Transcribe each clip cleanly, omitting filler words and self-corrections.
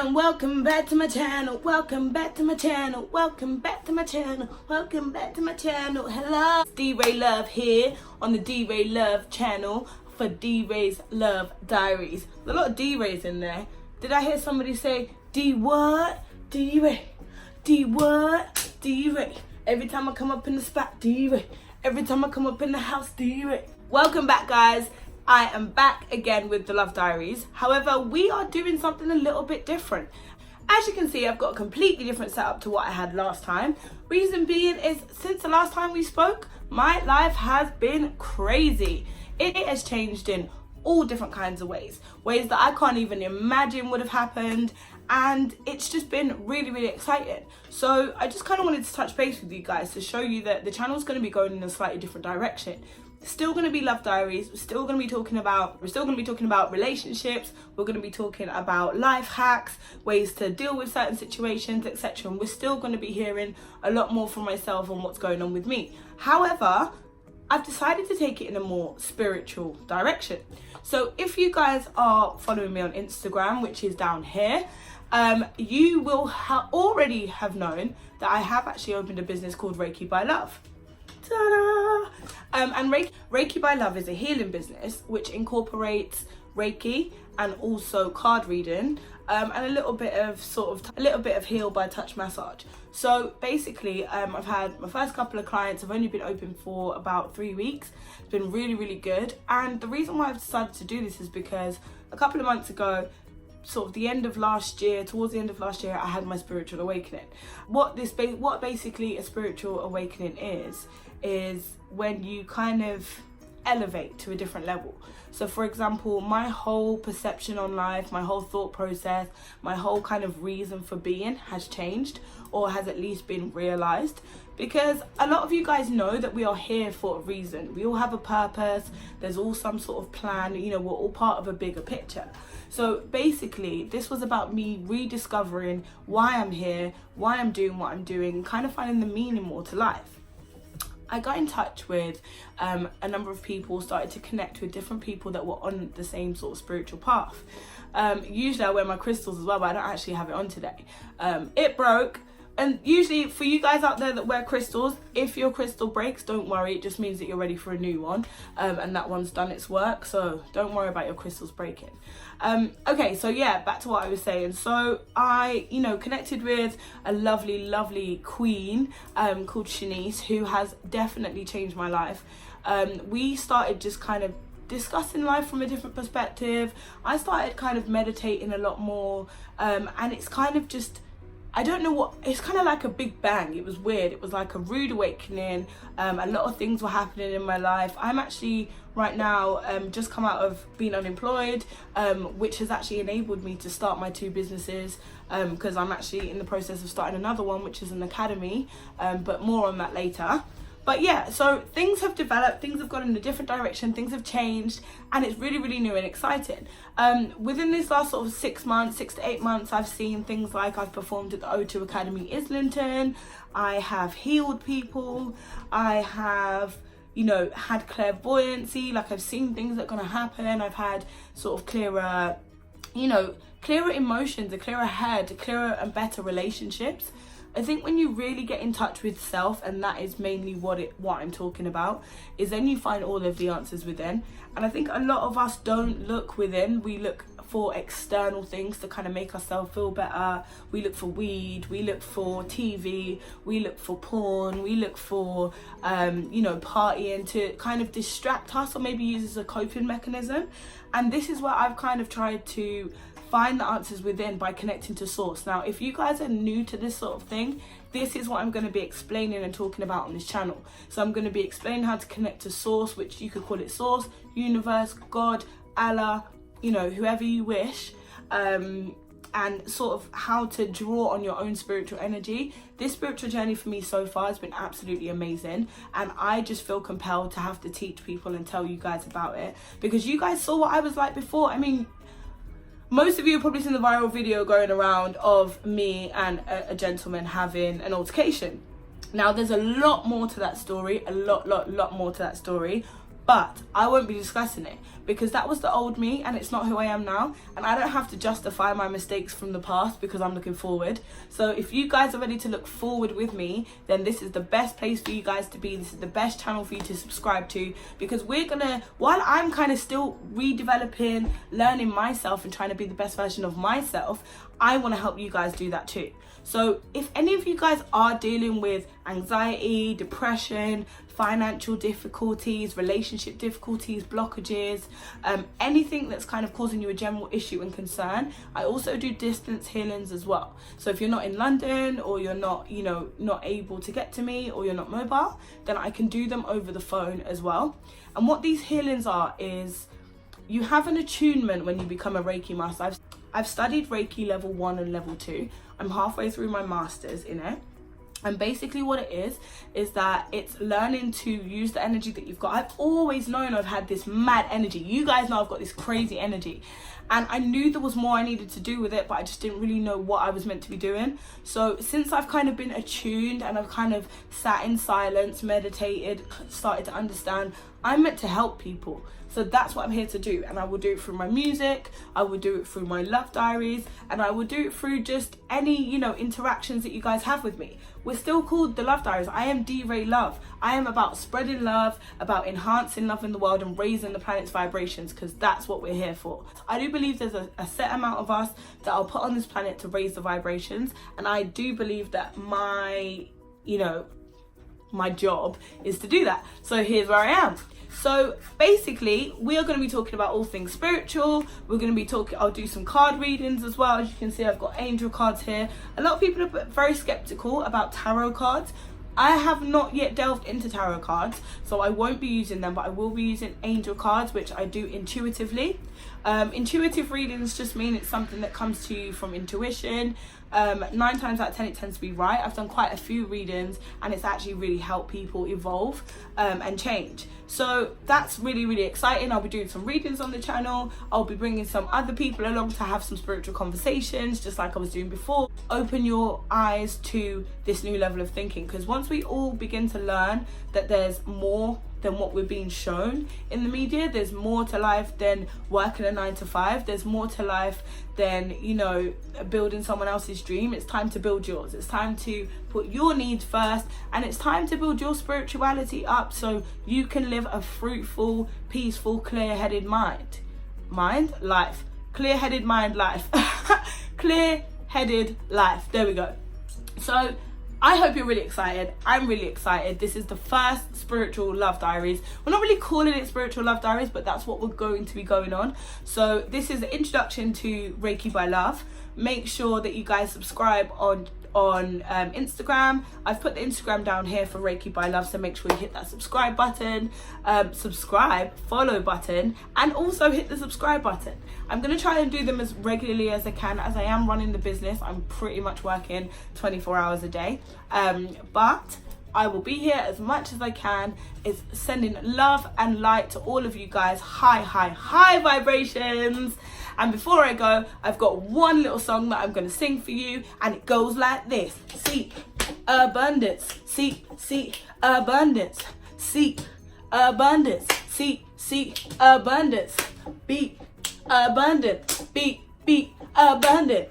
And welcome back to my channel, welcome back to my channel, welcome back to my channel, welcome back to my channel. Hello, it's DERAY Love here on the DERAY Love channel for DERAY's Love Diaries. There's a lot of DERAYs in there. Did I hear somebody say D what? DERAY, D what? DERAY. Every time I come up in the spot, DERAY. Every time I come up in the house, DERAY. Welcome back, guys. I am back again with the Love Diaries. However, we are doing something a little bit different. As you can see, I've got a completely different setup to what I had last time. Reason being is, since the last time we spoke, my life has been crazy. It has changed in all different kinds of ways that I can't even imagine would have happened, and it's just been really exciting. So I just kind of wanted to touch base with you guys to show you that the channel is going to be going in a slightly different direction. Still going to be Love Diaries. We're still going to be talking about relationships. We're going to be talking about life hacks, ways to deal with certain situations, etc. And we're still going to be hearing a lot more from myself on what's going on with me. However, I've decided to take it in a more spiritual direction. So if you guys are following me on Instagram, which is down here, you will already have known that I have actually opened a business called REIKI by Love. Ta-da! And REIKI by Love is a healing business which incorporates Reiki and also card reading, and a little bit of heal by touch massage. So basically, I've had my first couple of clients. I've only been open for about 3 weeks. It's been really good. And the reason why I've decided to do this is because a couple of months ago, towards the end of last year, I had my spiritual awakening. What basically a spiritual awakening is when you kind of elevate to a different level. So for example, my whole perception on life, my whole thought process, my whole kind of reason for being has changed, or has at least been realized, because a lot of you guys know that we are here for a reason. We all have a purpose. There's all some sort of plan, you know, we're all part of a bigger picture. So basically, this was about me rediscovering why I'm here, why I'm doing what I'm doing, kind of finding the meaning more to life. I got in touch with a number of people, started to connect with different people that were on the same sort of spiritual path. Usually I wear my crystals as well, but I don't actually have it on today. It broke. And usually for you guys out there that wear crystals, if your crystal breaks, don't worry, it just means that you're ready for a new one, and that one's done its work, so don't worry about your crystals breaking. Okay, so yeah, back to what I was saying. So I, connected with a lovely queen called Shanice, who has definitely changed my life. We started just kind of discussing life from a different perspective. I started kind of meditating a lot more, and it's kind of just, I don't know what, it's kind of like a big bang. It was weird. It was like a rude awakening. A lot of things were happening in my life. I'm actually right now just come out of being unemployed, which has actually enabled me to start my 2 businesses, because I'm actually in the process of starting another one, which is an academy, but more on that later. But yeah, so things have developed, things have gone in a different direction, things have changed, and it's really new and exciting. Within this last sort of 6 to 8 months, I've seen things like I've performed at the O2 Academy Islington, I have healed people, I have, had clairvoyancy, like I've seen things that are going to happen, I've had sort of clearer emotions, a clearer head, clearer and better relationships. I think when you really get in touch with self, and that is mainly what I'm talking about, is then you find all of the answers within. And I think a lot of us don't look within. We look for external things to kind of make ourselves feel better. We look for weed, we look for TV, we look for porn, we look for partying to kind of distract us, or maybe use as a coping mechanism. And this is where I've kind of tried to find the answers within by connecting to source. Now, if you guys are new to this sort of thing, this is what I'm going to be explaining and talking about on this channel. So I'm going to be explaining how to connect to source, which you could call it source, universe, God, Allah, whoever you wish, and sort of how to draw on your own spiritual energy. This spiritual journey for me so far has been absolutely amazing, and I just feel compelled to have to teach people and tell you guys about it, because you guys saw what I was like before. I mean, most of you have probably seen the viral video going around of me and a gentleman having an altercation. Now, there's a lot more to that story, a lot more to that story. But I won't be discussing it because that was the old me and it's not who I am now. And I don't have to justify my mistakes from the past because I'm looking forward. So if you guys are ready to look forward with me, then this is the best place for you guys to be. This is the best channel for you to subscribe to, because we're gonna, while I'm kind of still redeveloping, learning myself and trying to be the best version of myself, I want to help you guys do that too. So if any of you guys are dealing with anxiety, depression, financial difficulties, relationship difficulties, blockages, anything that's kind of causing you a general issue and concern, I also do distance healings as well. So if you're not in London, or you're not, you know, not able to get to me, or you're not mobile, then I can do them over the phone as well. And what these healings are is, you have an attunement when you become a Reiki master. I've studied Reiki level 1 and level 2. I'm halfway through my master's in it. And basically what it is that it's learning to use the energy that you've got. I've always known I've had this mad energy. You guys know I've got this crazy energy. And I knew there was more I needed to do with it, but I just didn't really know what I was meant to be doing. So since I've kind of been attuned and I've kind of sat in silence, meditated, started to understand, I'm meant to help people. So that's what I'm here to do. And I will do it through my music, I will do it through my Love Diaries, and I will do it through just any, you know, interactions that you guys have with me. We're still called the Love Diaries. I am DERAY Love. I am about spreading love, about enhancing love in the world and raising the planet's vibrations, because that's what we're here for. I do believe there's a set amount of us that I'll put on this planet to raise the vibrations. And I do believe that my job is to do that. So here's where I am. So basically, we are going to be talking about all things spiritual. We're going to be talking, I'll do some card readings as well. As you can see, I've got angel cards here. A lot of people are very skeptical about tarot cards. I have not yet delved into tarot cards, so I won't be using them, but I will be using angel cards, which I do intuitively. Intuitive readings just mean it's something that comes to you from intuition. 9 times out of 10 it tends to be right. I've done quite a few readings and it's actually really helped people evolve and change. So that's really, really exciting. I'll be doing some readings on the channel. I'll be bringing some other people along to have some spiritual conversations, just like I was doing before. Open your eyes to this new level of thinking, because once we all begin to learn that there's more than what we're being shown in the media, there's more to life than working a 9 to 5, there's more to life than, you know, building someone else's dream. It's time to build yours. It's time to put your needs first, and it's time to build your spirituality up so you can live a fruitful, peaceful, clear-headed life. Clear-headed mind life. Clear-headed life. There we go. So I hope you're really excited. I'm really excited. This is the first spiritual Love Diaries. We're not really calling it spiritual Love Diaries, but that's what we're going to be going on. So this is the introduction to Reiki by Love. Make sure that you guys subscribe on Instagram. I've put the Instagram down here for Reiki by Love, so make sure you hit that subscribe button, follow button, and also hit the subscribe button. I'm going to try and do them as regularly as I can, as I am running the business. I'm pretty much working 24 hours a day, but I will be here as much as I can. It's sending love and light to all of you guys. High vibrations. And before I go, I've got one little song that I'm going to sing for you, and it goes like this. Seek abundance, seek abundance, seek abundance, seek abundance, be abundant, be abundant,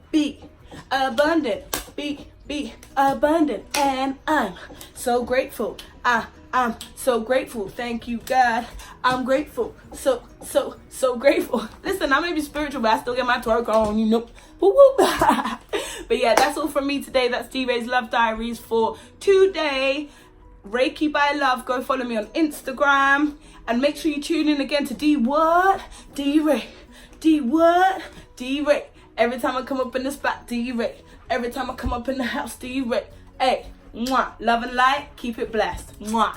be abundant, be abundant. And I'm so grateful. I'm so grateful. Thank you, God. I'm grateful. So grateful. Listen, I may be spiritual, but I still get my twerk on, you know. Woo woo. But yeah, that's all from me today. That's DERAY's Love Diaries for today. Reiki by Love. Go follow me on Instagram. And make sure you tune in again to DERAY. Every time I come up in the spot, DERAY. Every time I come up in the house, DERAY. Hey, mwah. Love and light. Keep it blessed. Mwah.